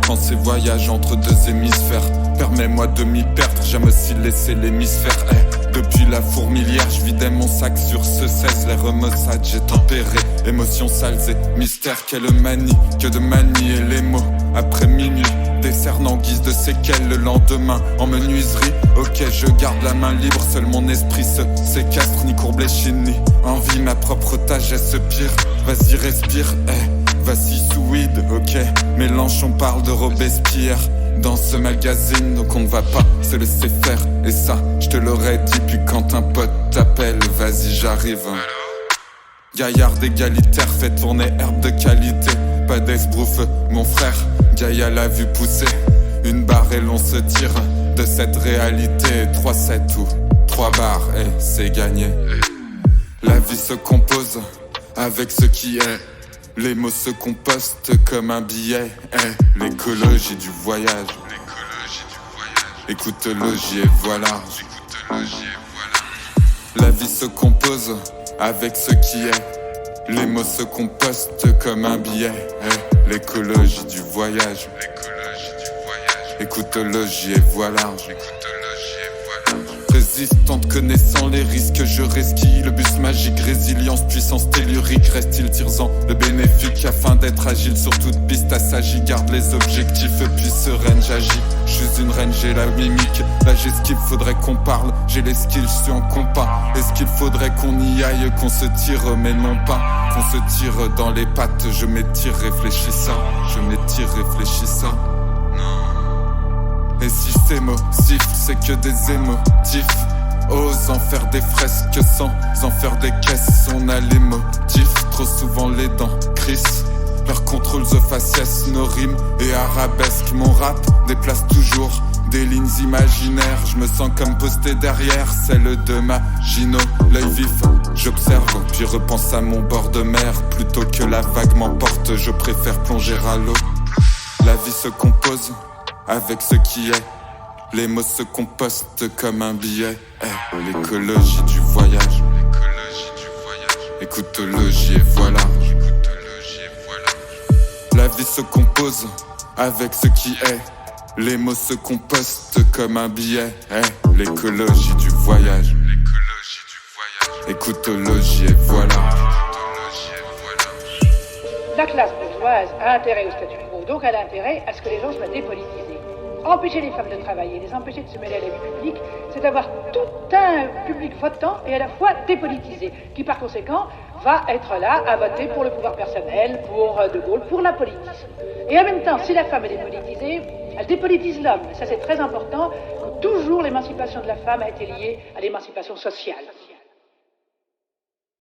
vacances et voyages entre deux hémisphères. Permets-moi de m'y perdre, j'aime aussi laisser l'hémisphère. Depuis la fourmilière, je vidais mon sac sur ce 16. Les remaussades, j'ai tempéré, émotions sales et mystères. Quelle manie que de manier les mots après minuit. Décerne en guise de séquelles le lendemain en menuiserie. Ok, je garde la main libre, seul mon esprit se séquestre. Ni courbe l'échine, ni envie ma propre tâche est pire. Vas-y respire, vas-y sous weed, ok. Mélenchon parle de Robespierre dans ce magazine, donc on ne va pas se laisser faire. Et ça, je te l'aurais dit, puis quand un pote t'appelle, vas-y j'arrive. Gaillard égalitaire, fait tourner herbe de qualité. Pas d'esbrouffe, mon frère, Gaïa l'a vu pousser. Une barre et l'on se tire de cette réalité. 3-7 ou 3 barres, et c'est gagné. La vie se compose avec ce qui est. Les mots se compostent comme un billet. L'écologie du voyage. Écoute logie et voilà. La vie se compose avec ce qui est. Les mots se compostent comme un billet. L'écologie du voyage. Écoute logie et voilà. Résistante, connaissant les risques, je resquille le bus magique, résilience, puissance tellurique. Reste-t-il tirzant le bénéfique afin d'être agile sur toute piste assagis. Garde les objectifs puis sereine, j'agis. Je suis une reine, j'ai la mimique. Là j'ai ce qu'il faudrait qu'on parle, j'ai les skills, je suis en compas. Est-ce qu'il faudrait qu'on y aille, qu'on se tire, mais non pas qu'on se tire dans les pattes. Je m'étire, réfléchissant, je m'étire, réfléchissant. Et si c'est motif, c'est que des émotifs. Ose en faire des fresques sans en faire des caisses. On a les motifs, trop souvent les dents crissent. Leur contrôle the faciès, nos rimes et arabesques. Mon rap déplace toujours des lignes imaginaires. Je me sens comme posté derrière celle de ma Gino. L'œil vif, j'observe, puis repense à mon bord de mer. Plutôt que la vague m'emporte, je préfère plonger à l'eau. La vie se compose avec ce qui est. Les mots se compostent comme un billet. L'écologie du voyage. Écoute logie et voilà. La vie se compose avec ce qui est. Les mots se compostent comme un billet. L'écologie du voyage. Écoute logie et voilà. La classe bourgeoise a intérêt au statu quo, donc elle a intérêt à ce que les gens soient dépolitisés. Empêcher les femmes de travailler, les empêcher de se mêler à la vie publique, c'est avoir tout un public votant et à la fois dépolitisé, qui par conséquent va être là à voter pour le pouvoir personnel, pour De Gaulle, pour l'apolitisme. Et en même temps, si la femme est dépolitisée, elle dépolitise l'homme. Ça c'est très important, que toujours l'émancipation de la femme a été liée à l'émancipation sociale.